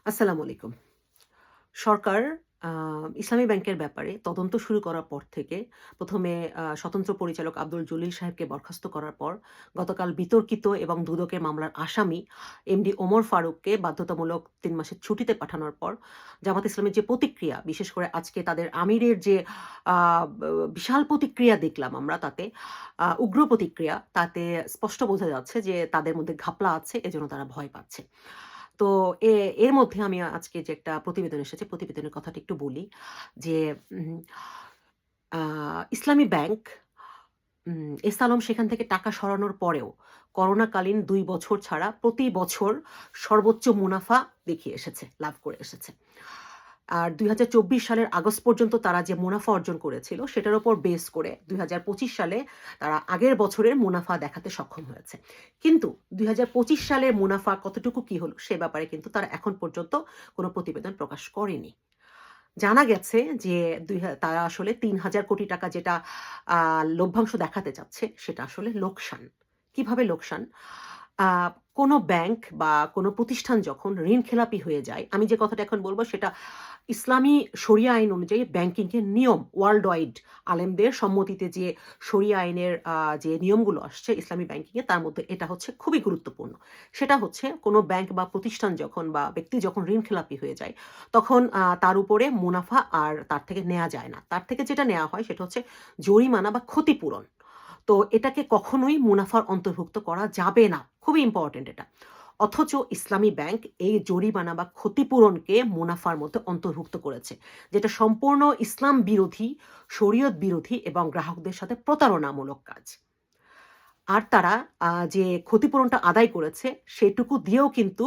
আসসালামু আলাইকুম। সরকার আ ইসলামী ব্যাংকের ব্যাপারে তদন্ত শুরু করার পর থেকে ১ম এ স্বতন্ত্র পরিচালক আব্দুল জলিল সাহেবকে বরখাস্ত করার পর গতকাল বিতর্কিত এবং দুদকের মামলার আসামি এমডি ওমর ফারুককে বাধ্যতামূলক ৩ মাসের ছুটিতে পাঠানোর পর জামাত ইসলামের যে প্রতিক্রিয়া, বিশেষ করে আজকে তাদের আমিরের যে আ ব বিশাল প্রতিক্রিয়া দেখলাম আমরা তাতে, উগ্র প্রতিক্রিয়া, তাতে স্পষ্ট বোঝা যাচ্ছে যে তাদের মধ্যে ঘাপলা আছে, এজন্য তারা ভয় পাচ্ছে। তো এ এর মধ্যে আমি আজকে যে একটা প্রতিবেদন এসেছে, প্রতিবেদনের কথাটা একটু বলি যে উম আ ইসলামী ব্যাংক এস আলম সেখান থেকে টাকা সরানোর পরেও করোনাকালীন ২ বছর ছাড়া প্রতি বছর সর্বোচ্চ মুনাফা দেখিয়ে এসেছে, লাভ করে এসেছে। আর ২০২৪ সালের আগস্ট পর্যন্ত তারা যে মুনাফা অর্জন করেছিল সেটার উপর বেস করে ২০২৫ সালে তারা আগের বছরের মুনাফা দেখাতে সক্ষম হয়েছে। কিন্তু ২০২৫ সালের মুনাফা কতটুকু কি হলো সে ব্যাপারে কিন্তু তারা এখন পর্যন্ত কোনো প্রতিবেদন প্রকাশ করেনি। জানা গেছে যে তারা আসলে ৩,০০০ কোটি টাকা যেটা আ লভ্যাংশ দেখাতে চাচ্ছে সেটা আসলে লোকসান। কিভাবে লোকসান? আ কোনো ব্যাংক বা কোনো প্রতিষ্ঠান যখন ঋণখেলাপি হয়ে যায়, আমি যে কথাটা এখন বলব সেটা ইসলামী শরিয়া আইন অনুযায়ী ব্যাংকিং এর নিয়ম ওয়ার্লড ওয়াইড আলেমদের সম্মতিতে যে শরিয়া আইনের যে নিয়মগুলো আসছে ইসলামী ব্যাংকিং এ তার মধ্যে এটা হচ্ছে খুবই গুরুত্বপূর্ণ। সেটা হচ্ছে কোনো ব্যাংক বা প্রতিষ্ঠান যখন বা ব্যক্তি যখন ঋণখেলাপি হয়ে যায় তখন তার উপরে মুনাফা আর তার থেকে নেয়া যায় না। তার থেকে যেটা নেয়া হয় সেটা হচ্ছে জরিমানা বা ক্ষতিপূরণ। তো এটাকে কখনোই মুনাফার অন্তর্ভুক্ত করা যাবে না। খুবই ইম্পোর্টেন্ট এটা। অথচ ইসলামী ব্যাংক এই জরিমানা বা ক্ষতিপূরণকে মুনাফার মধ্যে অন্তর্ভুক্ত করেছে। যেটা সম্পূর্ণ ইসলাম বিরোধী, শরীয়ত বিরোধী এবং গ্রাহকদের সাথে প্রতারণামূলক কাজ। আর তারা যে ক্ষতিপূরণটা আদায় করেছে সেটুকু দিয়েও কিন্তু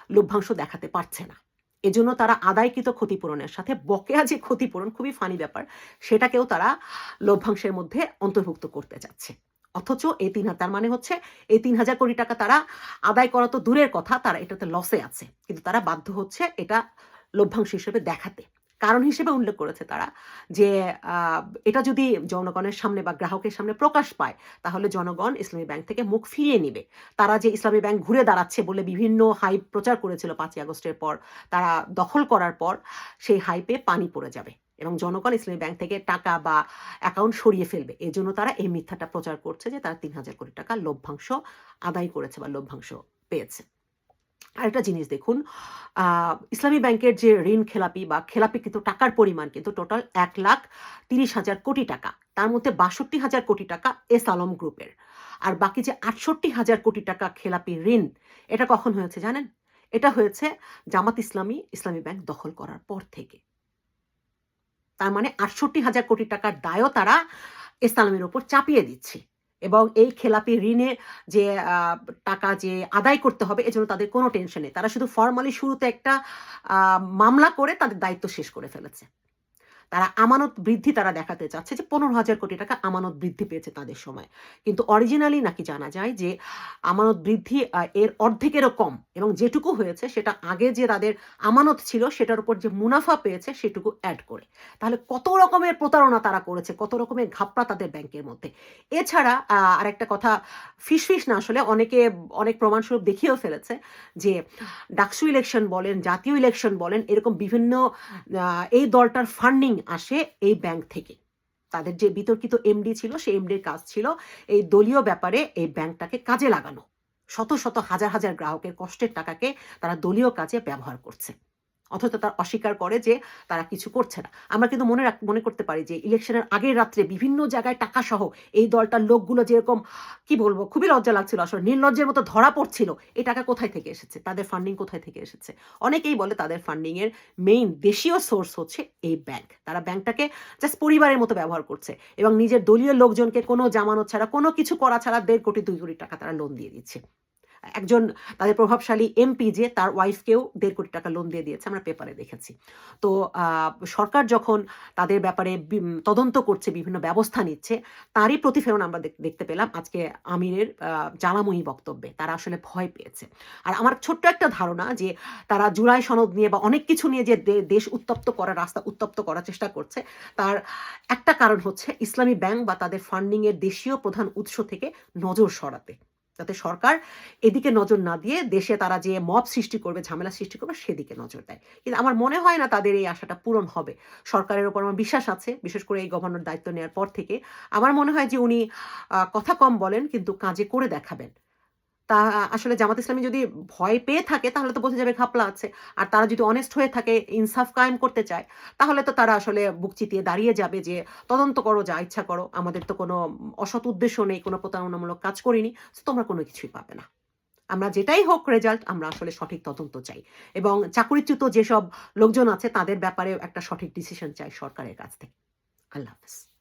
লভ্যাংশ দেখাতে পারছে না। এজন্য তারা আদায়কৃত ক্ষতিপূরণের সাথে বকেয়া যে ক্ষতিপূরণ, খুবই ফানি ব্যাপার, সেটাকেও তারা লভ্যাংশের মধ্যে অন্তর্ভুক্ত করতে চাচ্ছে। অথচ এই তার মানে হচ্ছে এই ৳৩,০০০ কোটি টাকা তারা আদায় করা তো দূরের কথা, তারা এটাতে লসে আছে। কিন্তু তারা বাধ্য হচ্ছে এটা লভ্যাংশ হিসেবে দেখাতে। কারণ হিসেবে উল্লেখ করেছে তারা যে আ এটা যদি জনগণের সামনে বা গ্রাহকের সামনে প্রকাশ পায়, তাহলে জনগণ ইসলামী ব্যাংক থেকে মুখ ফিরিয়ে নিবে। তারা যে ইসলামী ব্যাংক ঘুরে দাঁড়াচ্ছে বলে বিভিন্ন হাইপ প্রচার করেছিল ৫ই আগস্টের পর, তারা দখল করার পর সেই হাইপে পানি পড়ে যাবে এবং জনগণ ইসলামী ব্যাংক থেকে টাকা বা অ্যাকাউন্ট সরিয়ে ফেলবে। এজন্য তারা এই মিথ্যাটা প্রচার করছে যে তারা ৳৩,০০০ কোটি টাকা লভ্যাংশ আদায় করেছে বা লভ্যাংশ পেয়েছে। আরেকটা জিনিস দেখুন, আ ইসলামী ব্যাংকের যে ঋণ খেলাপি বা খেলাপিকৃত টাকার পরিমাণ কিন্তু টোটাল ৳১,৩০,০০০ কোটি টাকা। তার মধ্যে ৳৬২,০০০ কোটি টাকা এস আলম গ্রুপের। আর বাকি যে ৳৬৮,০০০ কোটি টাকা খেলাপি ঋণ, এটা কখন হয়েছে জানেন? এটা হয়েছে জামাত ইসলামী, ইসলামী ব্যাংক দখল করার পর থেকে। তার মানে ৳৬৮,০০০ কোটি টাকার দায়ও তারা এস আলমের উপর চাপিয়ে দিচ্ছে। এবং এই খেলাপি ঋণে যে আ টাকা যে আদায় করতে হবে এজন্য তাদের কোনো টেনশন নেই। তারা শুধু ফরমালি শুরুতে একটা আ মামলা করে তাদের দায়িত্ব শেষ করে ফেলেছে। তারা আমানত বৃদ্ধি তারা দেখাতে চাচ্ছে যে ১৫,০০০ কোটি টাকা আমানত বৃদ্ধি পেয়েছে তাদের সময়। কিন্তু অরিজিনালি নাকি জানা যায় যে আমানত বৃদ্ধি এর অর্ধেকেরও কম এবং যেটুকু হয়েছে সেটা আগে যে তাদের আমানত ছিল সেটার উপর যে মুনাফা পেয়েছে সেটুকু এড করে। তাহলে কত রকমের প্রতারণা তারা করেছে, কত রকমের ঘাপলা তাদের ব্যাংকের মধ্যে। এছাড়া আরেকটা কথা, ফিসফিস না, আসলে অনেকে অনেক প্রমাণস্বরূপ দেখিয়েও ফেলেছে যে ডাকসু ইলেকশন বলেন, জাতীয় ইলেকশন বলেন, এরকম বিভিন্ন আ এই দলটার ফান্ডিং আসে এই ব্যাংক থেকে। তাদের যে বিতর্কিত এমডি ছিল, সেই এমডির কাজ ছিল এই দলীয় ব্যাপারে এই ব্যাংকটাকে কাজে লাগানো। শত, শত হাজার, হাজার গ্রাহকের কষ্টের টাকাকে তারা দলীয় কাজে ব্যবহার করছে। অথচ তারা অস্বীকার করে যে তারা কিছু করছে না। আমরা কিন্তু মনে করতে পারি যে ইলেকশনের আগের রাত্রে বিভিন্ন জায়গায় টাকাসহ এই দলটার লোকগুলো যেরকম, কি বলবো, খুবই লজ্জা লাগছিল আসলে। নির্লজ্জের মতো ধরা পড়ছিল। এই টাকা কোথায় থেকে এসেছে? তাদের ফান্ডিং কোথায় থেকে এসেছে? অনেকেই বলে তাদের ফান্ডিং এর মেইন দেশীয় সোর্স হচ্ছে এই ব্যাংক। তারা ব্যাংকটাকে জাস্ট পরিবারের মতো ব্যবহার করছে এবং নিজের দলীয় লোকজনকে কোনো জামানত ছাড়া, কোনো কিছু করা ছাড়া ১.৫ কোটি ২ কোটি টাকা তারা লোন দিয়ে দিচ্ছে। একজন তাদের প্রভাবশালী এমপি যে তার ওয়াইফকেও ১.৫ কোটি টাকা লোন দিয়ে দিয়েছে, আমরা পেপারে দেখেছি। তো আ সরকার যখন তাদের ব্যাপারে তদন্ত করছে, বিভিন্ন ব্যবস্থা নিচ্ছে, তারই প্রতিফলন আমরা দেখতে পেলাম আজকে আমিরের জ্বালাময়ী বক্তব্যে। তারা আসলে ভয় পেয়েছে। আর আমার ছোট্ট একটা ধারণা যে তারা জুলাই সনদ নিয়ে বা অনেক কিছু নিয়ে যে দেশ উত্তপ্ত করার, রাস্তা উত্তপ্ত করার চেষ্টা করছে, তার একটা কারণ হচ্ছে ইসলামী ব্যাংক বা তাদের ফান্ডিং এর দেশীয় প্রধান উৎস থেকে নজর সরাতে। যাতে সরকার এদিকে নজর না দিয়ে দেশে তারা যে মব সৃষ্টি করবে, ঝামেলা সৃষ্টি করবে সেদিকে নজর দেয়। কিন্তু আমার মনে হয় না তাদের এই আশাটা পূরণ হবে। সরকারের উপর আমার বিশ্বাস আছে, বিশেষ করে এই গভর্নর দায়িত্ব নেওয়ার পর থেকে। আমার মনে হয় যে উনি কথা কম বলেন কিন্তু কাজে করে দেখাবেন। তা আসলে জামাত ইসলামী যদি ভয় পেয়ে থাকে তাহলে তো বোঝা যাবে ঘাপলা আছে। আর তারা যদি অনেস্ট হয়ে থাকে, ইনসাফ কায়েম করতে চায়, তাহলে তো তারা আসলে বুক চিতিয়ে দাঁড়িয়ে যাবে যে তদন্ত করো, যা ইচ্ছা করো। আমাদের তো কোনো অসৎ উদ্দেশ্য নেই, কোনো প্রতারণামূলক কাজ করিনি। সো তোমরা কোনো কিছুই পাবে না। আমরা যেটাই হোক রেজাল্ট, আমরা আসলে সঠিক তদন্ত চাই। এবং চাকরিচ্যুত যেসব লোকজন আছে তাদের ব্যাপারেও একটা সঠিক ডিসিশন চাই সরকারের কাছ থেকে। আল্লাহ হাফেজ।